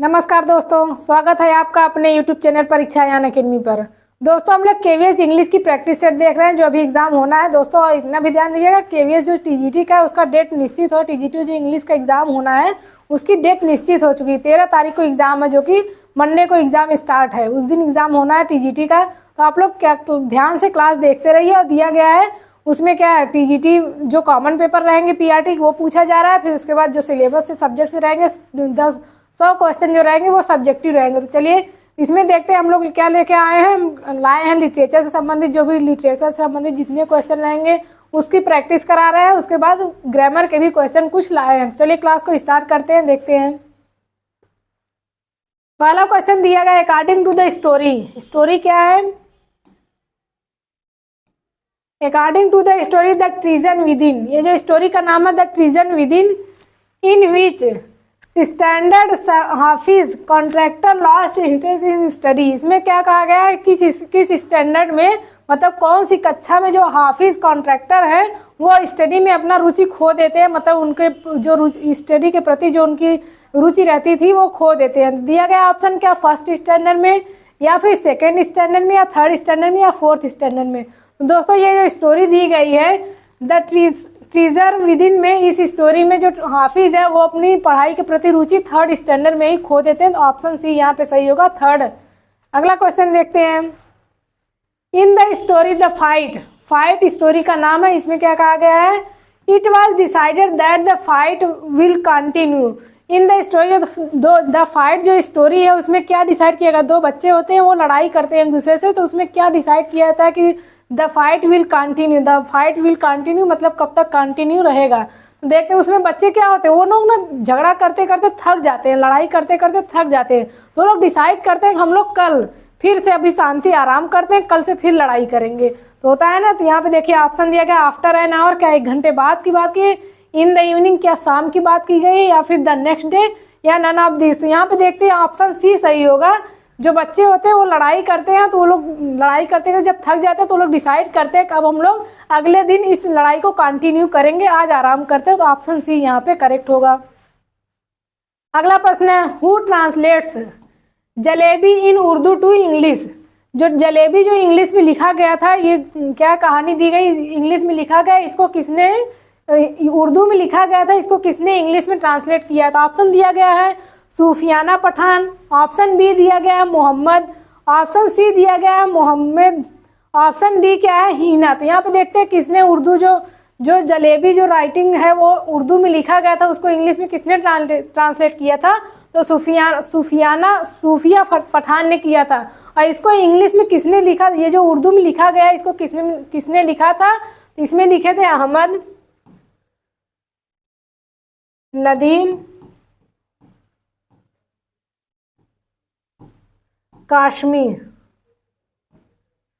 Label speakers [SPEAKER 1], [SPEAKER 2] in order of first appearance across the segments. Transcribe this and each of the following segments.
[SPEAKER 1] नमस्कार दोस्तों, स्वागत है आपका अपने YouTube चैनल परीक्षा यान अकेडमी पर। दोस्तों हम लोग केवीएस इंग्लिश की प्रैक्टिस सेट देख रहे हैं जो अभी एग्जाम होना है। दोस्तों इतना भी ध्यान दीजिएगा, केवीएस जो टीजीटी का है उसका डेट निश्चित हो। टीजीटी जो इंग्लिश का एग्जाम होना है उसकी डेट निश्चित हो चुकी है। 13 तारीख को एग्जाम है, जो कि मंडे को एग्जाम स्टार्ट है। उस दिन एग्जाम होना है टीजीटी का। तो आप लोग क्या ध्यान से क्लास देखते रहिए। और दिया गया है उसमें क्या है, टीजीटी जो कॉमन पेपर रहेंगे पीआरटी वो पूछा जा रहा है। फिर उसके बाद जो सिलेबस से सब्जेक्ट से रहेंगे 100 क्वेश्चन जो रहेंगे वो सब्जेक्टिव रहेंगे। तो चलिए इसमें देखते हैं हम लोग क्या लेके आए हैं। लाए हैं लिटरेचर से संबंधित, जो भी लिटरेचर से संबंधित जितने क्वेश्चन रहेंगे उसकी प्रैक्टिस करा रहे हैं। उसके बाद ग्रामर के भी क्वेश्चन कुछ लाए हैं। तो चलिए क्लास को स्टार्ट करते हैं, देखते हैं। पहला क्वेश्चन दिया गया, according to the story. Story क्या है? According to the story the treasure within. ये जो स्टोरी का नाम है the treasure within which standard Hafeez Contractor lost interest in study. इसमें क्या कहा गया है, किस स्टैंडर्ड में, मतलब कौन सी कक्षा में जो हाफिज कॉन्ट्रैक्टर है वो स्टडी में अपना रुचि खो देते हैं। मतलब उनके जो स्टडी के प्रति जो उनकी रुचि रहती थी वो खो देते हैं। दिया गया ऑप्शन क्या, फर्स्ट स्टैंडर्ड में या फिर सेकेंड स्टैंडर्ड में या थर्ड स्टैंडर्ड में या फोर्थ स्टैंडर्ड में। तो दोस्तों ये जो स्टोरी दी गई है द ट्रीजर विद इन में, इस स्टोरी में जो हाफिज है वो अपनी पढ़ाई के प्रति रुचि थर्ड स्टैंडर्ड में ही खो देते हैं। तो ऑप्शन सी यहाँ पे सही होगा, थर्ड। अगला क्वेश्चन देखते हैं। In the story the fight story का नाम है। इसमें क्या कहा गया है, it was decided that the fight will continue. In the story the fight जो स्टोरी है उसमें क्या डिसाइड किया गया, दो बच्चे होते हैं वो लड़ाई करते हैं एक दूसरे से। तो उसमें क्या डिसाइड किया जाता है कि the fight will continue. The fight will continue मतलब कब तक कंटिन्यू रहेगा। तो देखते हैं उसमें बच्चे क्या होते हैं, वो लोग ना झगड़ा करते करते थक जाते हैं, लड़ाई करते करते थक जाते हैं। तो लोग डिसाइड करते हैं हम लोग कल फिर से अभी शांति आराम करते हैं, कल से फिर लड़ाई करेंगे। तो होता है ना। तो यहाँ पे देखिए ऑप्शन दिया गया आफ्टर एन आवर, क्या 1 घंटे बाद की बात की, इन द इवनिंग क्या शाम की बात की गई, या फिर द नेक्स्ट डे, या नन ऑफ दिस। तो यहाँ पे देखते हैं ऑप्शन सी सही होगा। जो बच्चे होते हैं वो लड़ाई करते हैं, तो वो लोग लड़ाई करते हैं, जब थक जाते हैं तो वो लोग डिसाइड करते हैं कि अब हम लोग अगले दिन इस लड़ाई को कंटिन्यू करेंगे, आज आराम करते हैं। तो ऑप्शन सी यहाँ पे करेक्ट होगा। अगला प्रश्न है, who translates jalebi in Urdu to English. जो जलेबी जो इंग्लिश में लिखा गया था, ये क्या कहानी दी गई, इंग्लिश में लिखा गया, इसको किसने, उर्दू में लिखा गया था, इसको किसने इंग्लिश में ट्रांसलेट किया था। ऑप्शन दिया गया है सूफियाना पठान, ऑप्शन बी दिया गया है मोहम्मद, ऑप्शन सी दिया गया है मोहम्मद, ऑप्शन डी क्या है, हीना। तो यहाँ पे देखते हैं किसने उर्दू जो जलेबी जो राइटिंग है वो उर्दू में लिखा गया था उसको इंग्लिश में किसने ट्रांसलेट किया था। तो सूफिया पठान ने किया था। और इसको इंग्लिश में किसने लिखा, ये जो उर्दू में लिखा गया इसको किसने लिखा था। तो इसमें लिखे थे अहमद नदीम काश्मी।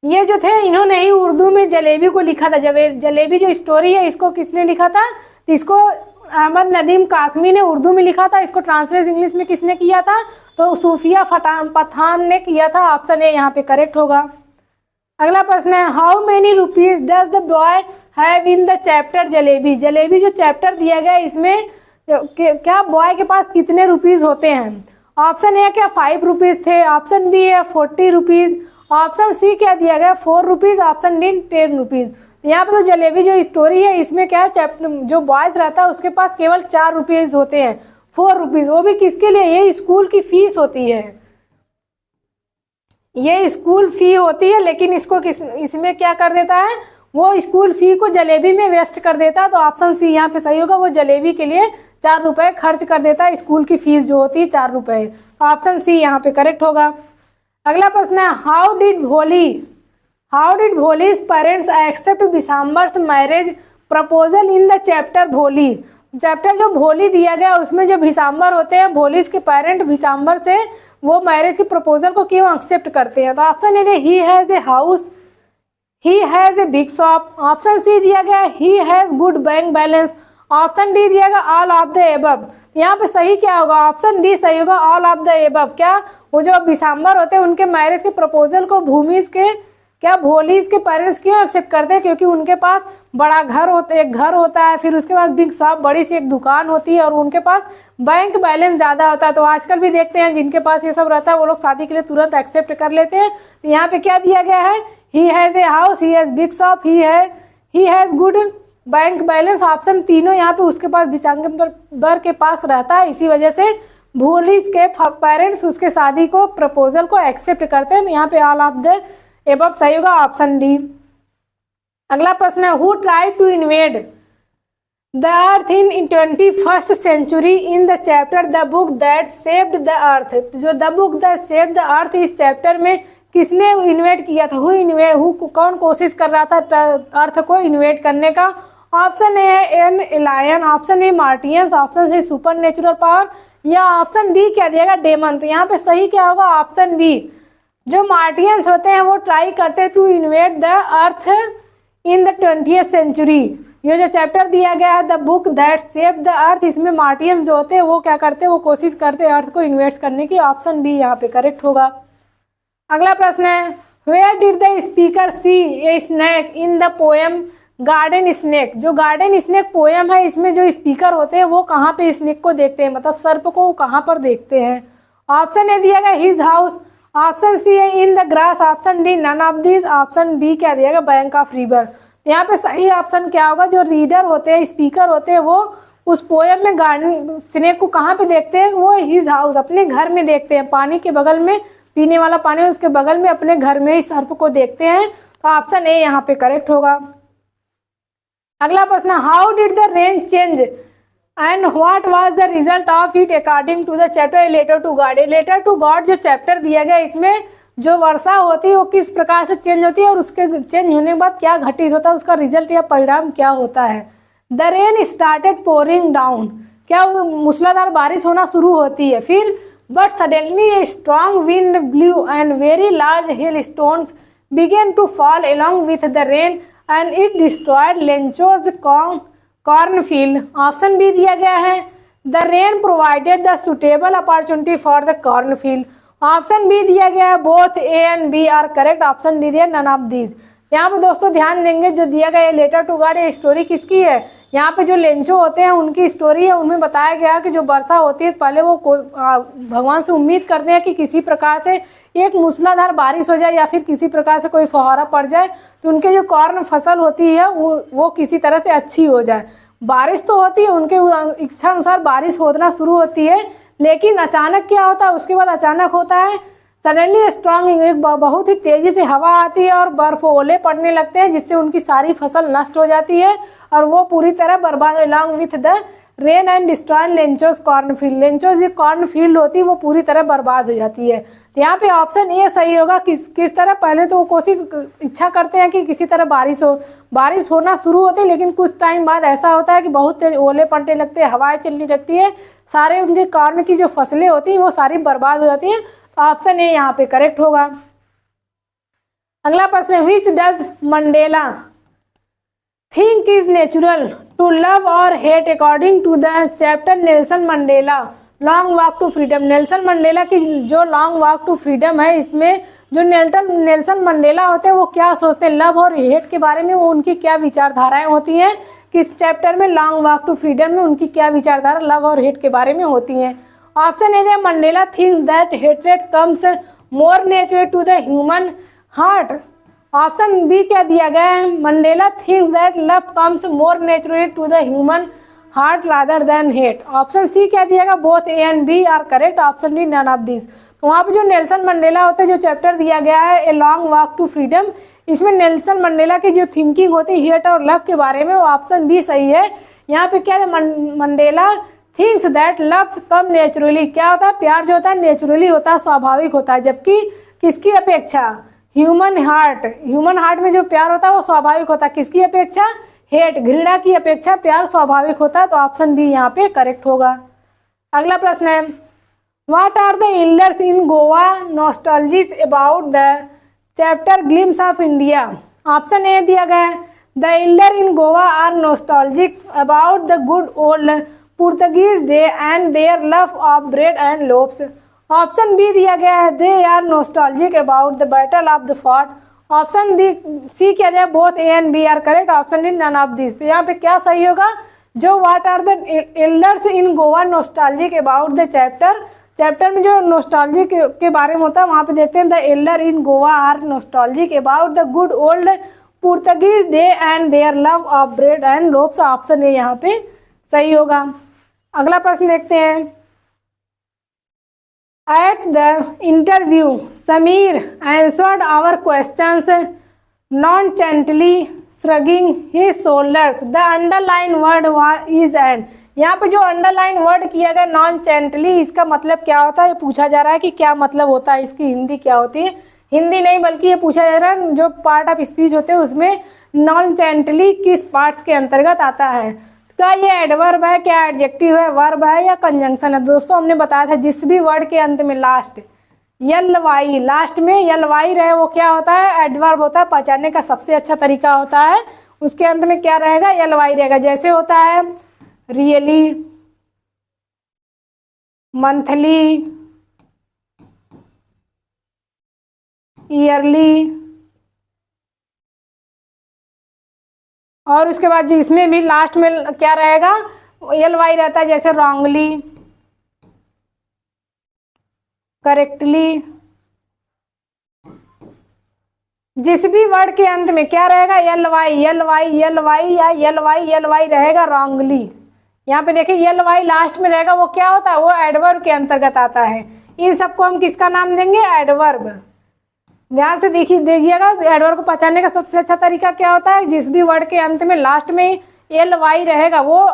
[SPEAKER 1] ये जो थे इन्होंने ही उर्दू में जलेबी को लिखा था। जलेबी जो स्टोरी है इसको किसने लिखा था, तो इसको अहमद नदीम काश्मी ने उर्दू में लिखा था। इसको ट्रांसलेट इंग्लिश में किसने किया था, तो सूफिया पठान ने किया था। ऑप्शन ए यहाँ पे करेक्ट होगा। अगला प्रश्न है, how many rupees does the boy have in the chapter jalebi. Jalebi जो चैप्टर दिया गया इसमें क्या बॉय के पास कितने रुपीज होते हैं। ऑप्शन ए क्या 5 रुपीज थे, ऑप्शन बी है 40 रुपीज, ऑप्शन सी क्या दिया गया 4 रुपीज, ऑप्शन डी 10 रुपीज। यहाँ पे तो जलेबी जो स्टोरी है इसमें क्या है, चैप्टर जो बॉयज रहता है उसके पास केवल 4 रुपीज होते हैं, 4 रुपीज, वो भी किसके लिए, ये स्कूल की फीस होती है, ये स्कूल फी होती है। लेकिन इसको इसमें क्या कर देता है, वो स्कूल फी को जलेबी में वेस्ट कर देता है। तो ऑप्शन सी यहाँ पे सही होगा, वो जलेबी के लिए 4 रुपए खर्च कर देता है, स्कूल की फीस जो होती है 4 रुपए। तो ऑप्शन सी यहाँ पे करेक्ट होगा। अगला प्रश्न है, how did Bholi's parents accept Bishamber's marriage proposal in the chapter Bholi. Chapter जो भोली दिया गया उसमें जो बिसाम्बर होते हैं, भोलीज के पेरेंट बिसाम्बर से वो मैरिज के प्रपोजल को क्यों एक्सेप्ट करते हैं। तो option A he has a house, he has a big shop, option C दिया गया he has good bank balance, option D दिया गया ऑल ऑफ द एबव। यहाँ पे सही क्या होगा, ऑप्शन डी सही होगा, ऑल ऑफ द एबव। क्या वो जो बिसाम्बर होते हैं उनके मैरिज के प्रपोजल को भूमिज के क्या भोलीज के पेरेंट्स क्यों एक्सेप्ट करते हैं, क्योंकि उनके पास बड़ा घर होता है, एक घर होता है, फिर उसके बाद बिग शॉप, बड़ी सी एक दुकान होती है, और उनके पास बैंक बैलेंस ज़्यादा होता है। तो आजकल भी देखते हैं जिनके पास ये सब रहता है वो लोग शादी के लिए तुरंत एक्सेप्ट कर लेते हैं। तो यहाँ पे क्या दिया गया है, he has a house, he has big shop, he has good bank balance. Option तीनों यहाँ पे उसके पास विशाखंबर के पास रहता है, इसी वजह से भूलिस के पेरेंट्स उसके शादी को, प्रपोजल को एक्सेप्ट करते हैं। यहाँ पे ऑल ऑफ द एबव सही होगा, ऑप्शन डी। अगला प्रश्न है, who try to invade the earth in 21st century in the chapter the book that saved the earth. जो the book that saved the earth, इस चैप्टर में किसने invade किया था, कौन कोशिश कर रहा था अर्थ को इन्वेड करने का। ऑप्शन ए है an alien, option B martians, option C super natural power, या ऑप्शन डी क्या दिएगा, डेमन। तो यहाँ पे सही क्या होगा, ऑप्शन बी। जो मार्टियंस होते हैं वो ट्राई करते हैं to invade the earth in the 20th century. ये जो चैप्टर दिया गया है the book that saved the earth, इसमें मार्टियंस जो होते हैं वो क्या करते हैं, वो कोशिश करते हैं अर्थ को इन्वेड करने की। ऑप्शन बी यहाँ पे करेक्ट होगा। अगला प्रश्न है, where did the speaker see a snake in the poem garden snake. जो गार्डन स्नेक पोएम है, इसमें जो स्पीकर होते हैं वो कहाँ पे स्नेक को देखते हैं, मतलब सर्प को कहाँ पर देखते हैं। ऑप्शन ए दिया गया हिज हाउस, ऑप्शन सी है in the grass, option D none of this, option B क्या दिया गया, बैंक ऑफ रिवर। यहाँ पे सही ऑप्शन क्या होगा, जो रीडर होते हैं, स्पीकर होते हैं, वो उस पोएम में गार्डन स्नेक को कहाँ पे देखते हैं, वो हिज हाउस, अपने घर में देखते हैं, पानी के बगल में, पीने वाला पानी उसके बगल में, अपने घर में ही सर्प को देखते हैं। तो ऑप्शन ए यहाँ पे करेक्ट होगा। अगला प्रश्न, how did the rain change and what was the result of it according to the chapter letter to God. Letter to God जो चैप्टर दिया गया, इसमें जो वर्षा होती है वो किस प्रकार से चेंज होती है और उसके चेंज होने के बाद क्या घटित होता है, उसका रिजल्ट या परिणाम क्या होता है। The rain started pouring down, क्या मूसलाधार बारिश होना शुरू होती है, फिर but suddenly a strong wind blew and very large hail stones began to fall along with the rain and it destroyed Lencho's cornfield. Option B दिया गया है, the rain provided the suitable opportunity for the cornfield. Option B दिया गया है, both A and B are correct, option D दिया none of these. यहाँ पे दोस्तों ध्यान देंगे, जो दिया गया है लेटर टू गॉड, ये स्टोरी किसकी है, यहाँ पे जो लेंचो होते हैं उनकी स्टोरी है। उनमें बताया गया कि जो वर्षा होती है पहले वो भगवान से उम्मीद करते हैं कि किसी प्रकार से एक मूसलाधार बारिश हो जाए या फिर किसी प्रकार से कोई फुहारा पड़ जाए, तो उनके जो कॉर्न फसल होती है वो किसी तरह से अच्छी हो जाए। बारिश तो होती है, उनके इच्छा अनुसार बारिश होना शुरू होती है, लेकिन अचानक क्या होता है, उसके बाद अचानक होता है सडनली स्ट्रॉन्ग, एक बहुत ही तेजी से हवा आती है और बर्फ ओले पड़ने लगते हैं, जिससे उनकी सारी फसल नष्ट हो जाती है और वो पूरी तरह बर्बाद, along with the rain and destroy Lencho's cornfield. Lencho's जो कॉर्नफील्ड होती है वो पूरी तरह बर्बाद हो जाती है। तो यहाँ पे ऑप्शन ए सही होगा। किस तरह, पहले तो वो कोशिश इच्छा करते हैं कि किसी तरह बारिश होना शुरू होती है, लेकिन कुछ टाइम बाद ऐसा होता है कि बहुत तेज ओले पड़ने लगते हैं, हवाएं चलने लगती है, सारे उनके कॉर्न की जो फसलें होती हैं वो सारी बर्बाद हो जाती हैं। तो ऑप्शन ए यहाँ पे करेक्ट होगा। अगला प्रश्न, which does Mandela think is natural to love और hate according to the chapter Nelson Mandela long walk to freedom. Nelson Mandela की जो लॉन्ग वॉक टू फ्रीडम है, इसमें जो नेल्सन मंडेला होते हैं वो क्या सोचते हैं, लव और हेट के बारे में, वो उनकी क्या विचारधाराएं होती हैं, किस चैप्टर में लॉन्ग वॉक टू फ्रीडम में उनकी क्या विचारधारा लव और हेट के बारे में होती हैं। Option A, Mandela thinks that hatred comes more natural to the human heart. Option B क्या दिया गया है, Mandela thinks that love comes more naturally to the human heart rather than hate. Option C क्या दिया गया, both A and B are correct, option D none of this. तो वहाँ पे जो नेल्सन मंडेला होते हैं, जो चैप्टर दिया गया है a long walk to freedom, इसमें नेल्सन मंडेला की जो थिंकिंग होती है हेट और लव के बारे में, वो ऑप्शन बी सही है। यहाँ पे क्या है, Mandela thinks that loves come naturally. क्या होता है, प्यार जो होता है नेचुरली होता है, स्वाभाविक होता है, जबकि किसकी अपेक्षा, ह्यूमन हार्ट में जो प्यार होता है वो स्वाभाविक होता है, किसकी अपेक्षा, हेट, घृणा की अपेक्षा प्यार स्वाभाविक होता है। तो ऑप्शन बी यहाँ पे करेक्ट होगा। अगला प्रश्न है, what are the elders in Goa nostalgic about the chapter glimpses of India. Option A दिया गया है, the elder in Goa are nostalgic about the good old Portuguese day and their love of bread and loaves. Option B दिया गया है, they are nostalgic about the battle of the fort. Option D C क्या दिया, both A and B are correct, option D none of this. तो यहाँ पे क्या सही होगा, जो what are the elders in Goa nostalgic about the chapter में जो नॉस्टैल्जिक के बारे में होता है वहाँ पे देखते हैं the elder in Goa are nostalgic about the good old Portuguese day and their love of bread and loaves. Option A यहाँ पे सही होगा। अगला प्रश्न देखते हैं। At the interview Sameer answered our questions nonchalantly shrugging his shoulders, the underline word is and। यहाँ पे जो अंडरलाइन वर्ड किया गया नॉन जेंटली, इसका मतलब क्या होता है, ये पूछा जा रहा है कि क्या मतलब होता है, इसकी हिंदी क्या होती है। हिंदी नहीं बल्कि ये पूछा जा रहा है जो पार्ट ऑफ स्पीच होते हैं उसमें नॉन जेंटली किस पार्ट्स के अंतर्गत आता है। क्या ये एडवर्ब है, क्या एडजेक्टिव है, वर्ब है या कंजंक्शन है। दोस्तों हमने बताया था जिस भी वर्ड के अंत में लास्ट में यल वाई रहे वो क्या होता है, एडवर्ब होता है। पहचानने का सबसे अच्छा तरीका होता है उसके अंत में क्या रहेगा, यल वाई रहेगा। जैसे होता है रियली, मंथली, ईयरली, और उसके बाद जो इसमें भी लास्ट में क्या रहेगा, यल वाई रहता है। जैसे रॉन्गली, करेक्टली, जिस भी वर्ड के अंत में क्या रहेगा, यल वाई या यल वाई रहेगा। रॉन्गली यहाँ पे देखिए यल वाई लास्ट में रहेगा, वो क्या होता है, वो एडवर्ब के अंतर्गत आता है। इन सबको हम किसका नाम देंगे, एडवर्ब। ध्यान से दीजिएगा एडवर्ब को पहचानने का सबसे अच्छा तरीका क्या होता है, जिस भी वर्ड के अंत में लास्ट में यल वाई रहेगा वो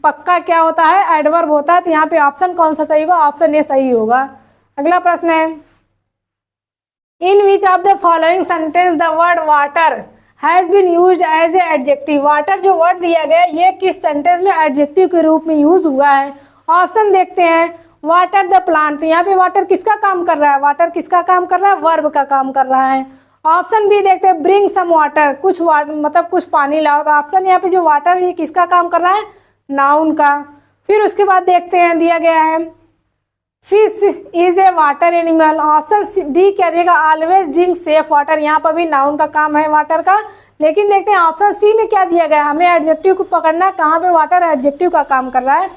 [SPEAKER 1] पक्का क्या होता है, एडवर्ब होता है। तो यहाँ पे ऑप्शन कौन सा सही होगा, ऑप्शन ए सही होगा। अगला प्रश्न है, in which of the following sentence the word water has been used as a adjective. Water जो वर्ड दिया गया ये किस सेंटेंस में एडजेक्टिव के रूप में यूज हुआ है। ऑप्शन देखते हैं, वाटर द प्लांट, यहाँ पे वाटर किसका काम कर रहा है, वाटर किसका काम कर रहा है, वर्ब का काम कर रहा है। ऑप्शन बी देखते हैं, ब्रिंग सम वाटर, कुछ मतलब कुछ पानी लाओ। तो ऑप्शन यहाँ पे जो वाटर ये किसका काम कर रहा है, नाउन का। फिर उसके बाद देखते हैं दिया गया है, fish is a water animal. Option D क्या देगा, ऑलवेज ड्रिंक सेफ वाटर, यहाँ पर भी नाउन का काम है वाटर का। लेकिन देखते हैं ऑप्शन सी में क्या दिया गया, हमें एडजेक्टिव को पकड़ना है, कहाँ पे वाटर एडजेक्टिव का काम कर रहा है।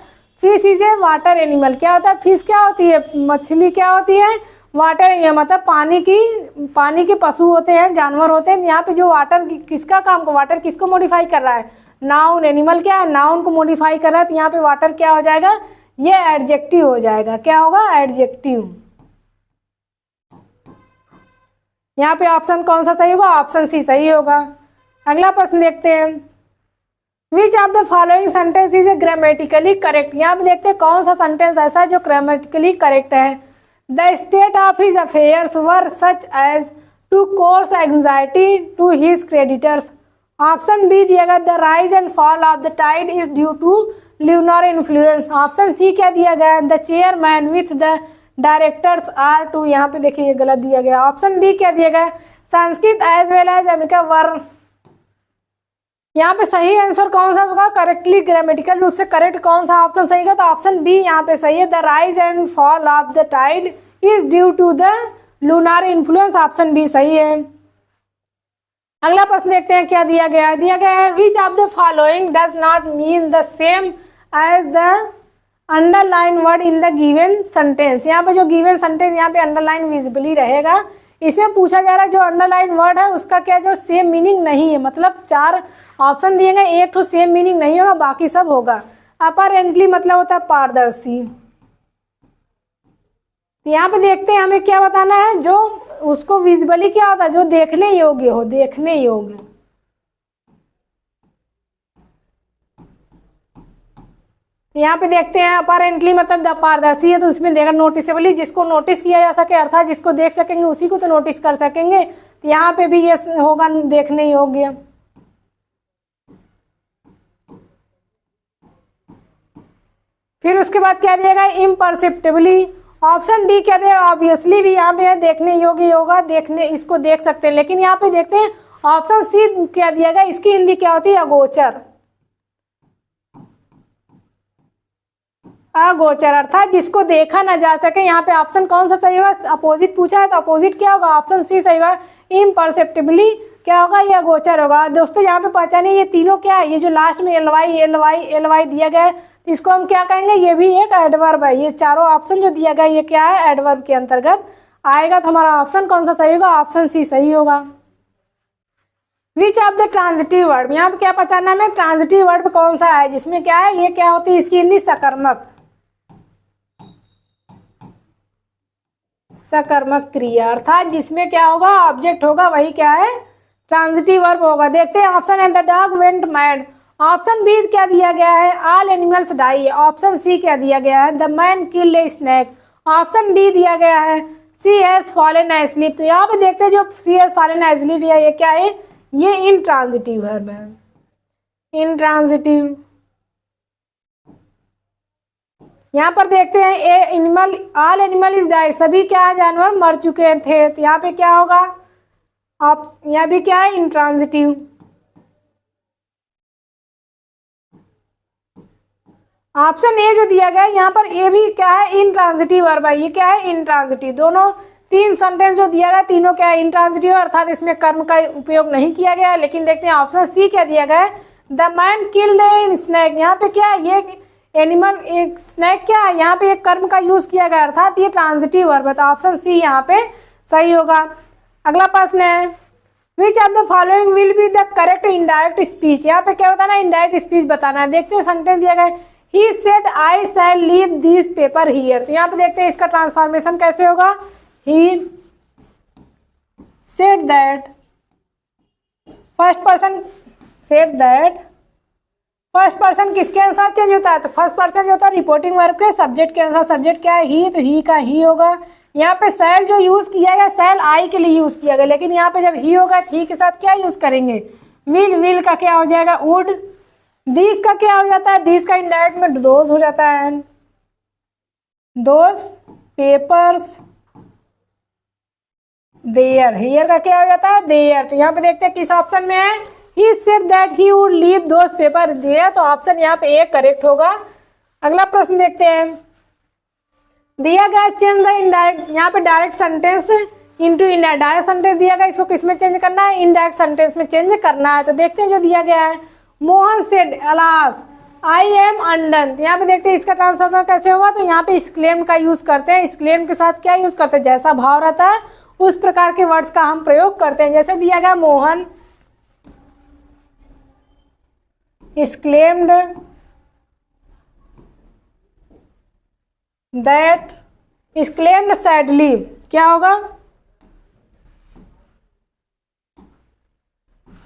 [SPEAKER 1] Fish is a water animal, क्या होता है, फिश क्या होती है, मछली क्या होती है, वाटर एनिमल, मतलब पानी के पशु होते हैं, जानवर होते हैं। यहाँ पे जो वाटर किसका काम को, वाटर किसको मॉडिफाई कर रहा है, नाउन। एनिमल क्या है, नाउन को मॉडिफाई कर रहा है। तो यहाँ पे वाटर क्या हो जाएगा, ये एडजेक्टिव हो जाएगा। क्या होगा, एडजेक्टिव। यहाँ पे ऑप्शन कौन सा सही होगा, ऑप्शन सी सही होगा। अगला प्रश्न देखते हैं, विच of the following sentence is a grammatically correct. यहाँ पे देखते हैं कौन सा सेंटेंस ऐसा है जो ग्रामेटिकली करेक्ट है। The state of his affairs were such as to cause anxiety to his creditors. Option B दिया गया, the rise and fall of the tide is due to lunar influence. Option C क्या दिया गया, the chairman with the directors are to. यहाँ पे देखिए ये गलत दिया गया। ऑप्शन डी क्या दिया गया, Sanskrit as well as America वर। यहाँ पे सही आंसर कौन सा होगा, करेक्टली ग्रामेटिकल रूप से करेक्ट कौन सा ऑप्शन सही होगा, तो ऑप्शन बी यहाँ पे सही है। The rise and fall of the tide is due to the lunar influence. Option B सही है। अगला प्रश्न देखते हैं क्या दिया गया है, which of the following does not mean the same as the underline word in the given sentence. यहाँ पे जो गिवन सेंटेंस यहाँ पे अंडरलाइन विजिबली रहेगा। इसमें पूछा जा रहा है जो अंडरलाइन वर्ड है उसका क्या जो सेम मीनिंग नहीं है, मतलब 4 ऑप्शन दिए गए, एक तो सेम मीनिंग नहीं होगा, बाकी सब होगा। अपरेंटली मतलब होता है पारदर्शी। यहाँ पे देखते हैं हमें क्या बताना है, जो उसको विजिबली क्या होता है, जो देखने योग्य हो, देखने योग्य। यहाँ पे देखते हैं अपरेंटली मतलब पारदर्शी है, तो उसमें देखा नोटिसेबली, जिसको नोटिस किया जा सके, अर्थात जिसको देख सकेंगे उसी को तो नोटिस कर सकेंगे। तो यहाँ पे भी ये होगा देखने योग्य। फिर उसके बाद क्या दिया गया, इम्परसेप्टिबली। ऑप्शन डी क्या दिया, ऑब्वियसली भी यहाँ पे है, देखने योग्य होगा, देखने इसको देख सकते हैं। लेकिन यहाँ पे देखते हैं ऑप्शन सी क्या दिया गया, इसकी हिंदी क्या होती है, अगोचर। अगोचर अर्थात जिसको देखा ना जा सके। यहाँ पे ऑप्शन कौन सा सही होगा, अपोजिट पूछा है तो अपोजिट क्या होगा, ऑप्शन सी सही होगा, इम्परसेप्टिबली क्या होगा, ये अगोचर होगा। दोस्तों यहाँ पे पहचानिए ये तीनों क्या है, ये जो लास्ट में L Y L Y L Y दिया गया है तो इसको हम क्या कहेंगे, ये भी एक एडवर्ब है। ये चारों ऑप्शन जो दिया गया ये क्या है, एडवर्ब के अंतर्गत आएगा। तो हमारा ऑप्शन कौन सा सही होगा, ऑप्शन सी सही होगा। विच ऑफ द ट्रांजिटिव वर्ब, यहाँ पे क्या पहचानना है, ट्रांजिटिव वर्ब कौन सा है जिसमें क्या है, ये क्या होती है, इसकी हिंदी सकर्मक, सकर्मक क्रिया अर्थात जिसमें क्या होगा, ऑब्जेक्ट होगा, वही क्या है, ट्रांजिटिव वर्ब होगा। देखते हैं ऑप्शन है the dog went mad, option B क्या दिया गया है, all animals die, option C क्या दिया गया है, the man killed a snake, option D दिया गया है सी हैज फॉलन एस्लीप। तो यहाँ पे देखते हैं जो सी हैज फॉलन एस्लीप है ये क्या है, ये इंट्रांजिटिव वर्ब है, इंट्रांजिटिव। यहाँ पर देखते हैं a animal, all animal is die, सभी क्या जानवर मर चुके थे, तो यहाँ पे क्या होगा, आप यहाँ भी क्या है, इंट्रांजिटिव। ऑप्शन ए जो दिया गया है यहाँ पर ए भी क्या है, इंट्रांजिटिव वर्ब है, ये क्या है, इंट्रांजिटिव। दोनों तीन सेंटेंस जो दिया गया तीनों क्या है, इंट्रांजिटिव अर्थात इसमें कर्म का उपयोग नहीं किया गया। लेकिन देखते हैं ऑप्शन सी क्या दिया गया है, the man killed a snake, यहाँ पे क्या है, ये एनिमल एक स्नेक क्या है, यहाँ पे एक कर्म का यूज किया गया अर्थात ये ट्रांजिटिव वर्ब है। तो ऑप्शन सी यहाँ पे सही होगा। अगला प्रश्न है which of the following will be the correct indirect speech, यहाँ पे क्या बताना है, इनडायरेक्ट स्पीच बताना है। देखते हैं सेंटेंस दिया गया है He said I shall leave this paper here, तो यहाँ पे देखते हैं इसका ट्रांसफॉर्मेशन कैसे होगा, He said that, first person said that, first person किसके अनुसार चेंज होता है, तो फर्स्ट पर्सन जो होता है रिपोर्टिंग वर्ब के सब्जेक्ट के अनुसार, सब्जेक्ट क्या है ही, तो ही का ही होगा। यहाँ पे शैल जो यूज किया गया शैल आई के लिए यूज किया गया, लेकिन यहाँ पे जब ही होगा ही के साथ क्या यूज करेंगे, विल का क्या हो जाएगा, वुड। दिस का क्या हो जाता है, दिस का इनडायरेक्ट में दोज हो जाता है, दोज पेपर्स देयर, हियर का क्या हो जाता है, देयर। तो यहाँ पे देखते हैं किस ऑप्शन में है, he said that he would leave those paper there, तो ऑप्शन यहाँ पे ए करेक्ट होगा। अगला प्रश्न देखते हैं दिया गया चेंज द इनडायरेक्ट, यहाँ पे direct sentence into indirect, direct sentence दिया गया इसको किसमें चेंज करना है, इनडायरेक्ट सेंटेंस में चेंज करना है। तो देखते हैं जो दिया गया है Mohan said alas I am undone, तो यहाँ पे देखते हैं इसका ट्रांसफॉर्मर कैसे होगा, तो यहाँ पे एक्सक्लेम का यूज करते हैं। एक्सक्लेम के साथ क्या यूज करते हैं, जैसा भाव रहता है उस प्रकार के वर्ड्स का हम प्रयोग करते हैं। जैसे दिया गया Mohan exclaimed that, exclaimed sadly, क्या होगा,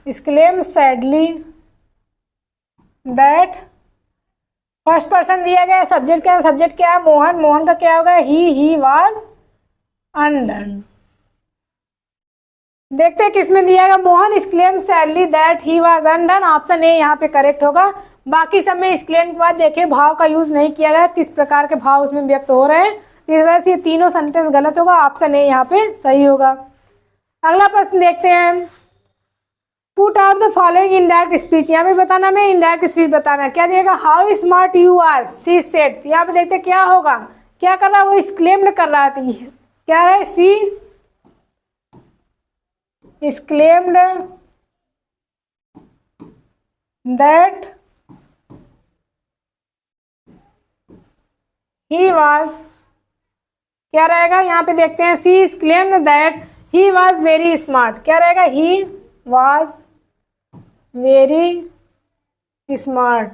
[SPEAKER 1] exclaimed sadly that, first person दिया गया सब्जेक्ट क्या है, सब्जेक्ट क्या है मोहन, मोहन का क्या होगा ही वाज अनडन। देखते हैं किसमें दिया गया Mohan exclaim sadly that he was undone, option A यहाँ पे करेक्ट होगा। बाकी सब में एक्सक्लेम के बाद देखिए भाव का यूज नहीं किया गया, किस प्रकार के भाव उसमें व्यक्त हो रहे हैं, इस वजह से ये तीनों सेंटेंस गलत होगा, ऑप्शन ए यहाँ पे सही होगा। अगला प्रश्न देखते हैं put out the following indirect speech, यहाँ पे बताना हमें इनडायरेक्ट स्पीच बताना है। क्या दिएगा how smart you are she said, तो यहाँ पे देखते क्या होगा, क्या कर रहा है वो एक्सक्लेम्ड कर रहा है, क्या है she exclaimed that he was, क्या रहेगा यहाँ पे देखते हैं she exclaimed that he was very smart, क्या रहेगा ही वाज वेरी स्मार्ट।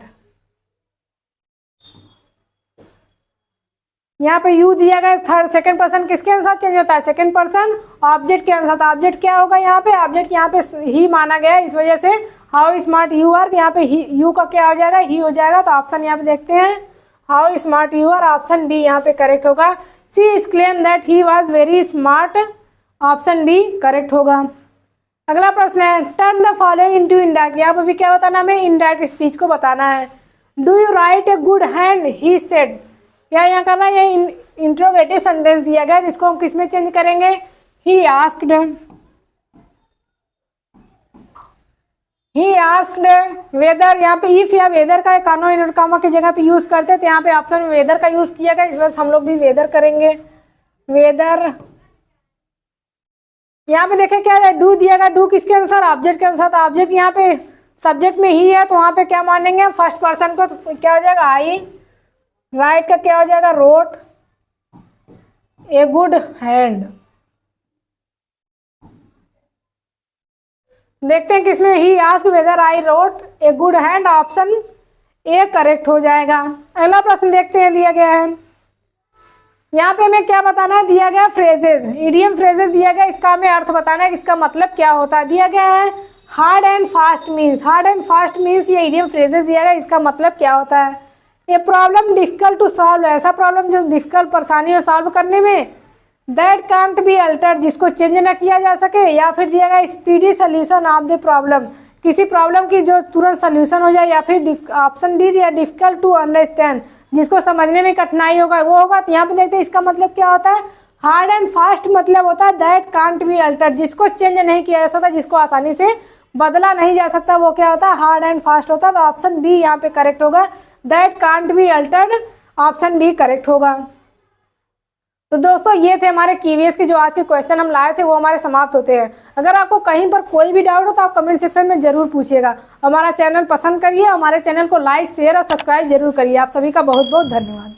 [SPEAKER 1] यहाँ पे यू दिया गया थर्ड सेकंड पर्सन किसके अनुसार चेंज होता है, सेकंड पर्सन ऑब्जेक्ट के अनुसार, तो ऑब्जेक्ट क्या होगा यहाँ पे, ऑब्जेक्ट यहाँ पे ही माना गया है, इस वजह से हाउ स्मार्ट यू आर, यहाँ पे यू का क्या हो जाएगा, ही हो जाएगा। तो ऑप्शन यहाँ पे देखते हैं how smart you are, option B यहाँ पे करेक्ट होगा। She exclaim that he was very smart, option B correct होगा। अगला प्रश्न है turn the following into indirect, यहाँ पर भी क्या बताना हमें, इनडायरेक्ट स्पीच को बताना है। Do you right A good hand he said, क्या यहाँ करना है, ये इंट्रोगेटिव सेंटेंस दिया गया जिसको हम किस में चेंज करेंगे, he asked, he asked whether, यहाँ पे इफ या वेदर का कानो इनवर्ट कामा की जगह पे यूज करते हैं, तो यहाँ पे ऑप्शन में वेदर का यूज किया गया, इस वजह से हम लोग भी वेदर करेंगे। वेदर यहाँ पे देखें क्या है, डू दिया गया, डू किसके अनुसार, ऑब्जेक्ट के अनुसार, तो ऑब्जेक्ट यहाँ पे सब्जेक्ट में ही है, तो वहां पे क्या मानेंगे फर्स्ट पर्सन को, तो क्या हो जाएगा आई। राइट का क्या हो जाएगा रोट ए गुड हैंड। देखते हैं किसमें he ask whether I wrote a good hand, option A correct हो जाएगा। अगला प्रश्न देखते हैं, दिया गया है यहाँ पे हमें क्या बताना है, दिया गया फ्रेजेस, इडियम फ्रेजेस दिया गया, इसका हमें अर्थ बताना है, इसका मतलब क्या होता है। दिया गया है hard and fast means, hard and fast means ये इडियम फ्रेजेस दिया गया, इसका मतलब क्या होता है। ये प्रॉब्लम डिफिकल्ट टू सॉल्व, ऐसा प्रॉब्लम जो डिफिकल्ट परेशानी हो सॉल्व करने में, दैट कांट बी अल्टर्ड जिसको चेंज ना किया जा सके, या फिर दिया गया speedy solution of the problem, किसी प्रॉब्लम की जो तुरंत सोल्यूशन हो जाए, या फिर ऑप्शन डी दिया डिफिकल्ट टू अंडरस्टैंड जिसको समझने में कठिनाई होगा वो होगा। तो यहाँ पे देखते हैं इसका मतलब क्या होता है, हार्ड एंड फास्ट मतलब होता है दैट कांट बी अल्टर्ड जिसको चेंज नहीं किया जा सकता, जिसको आसानी से बदला नहीं जा सकता, वो क्या होता है हार्ड एंड फास्ट होता है। तो ऑप्शन बी यहाँ पे करेक्ट होगा, that can't be altered, option B correct होगा। तो दोस्तों ये थे हमारे कीवीएस के जो आज के क्वेश्चन हम लाए थे, वो हमारे समाप्त होते हैं। अगर आपको कहीं पर कोई भी डाउट हो तो आप कमेंट सेक्शन में जरूर पूछिएगा। हमारा चैनल पसंद करिए, हमारे चैनल को लाइक शेयर और सब्सक्राइब जरूर करिए। आप सभी का बहुत बहुत धन्यवाद।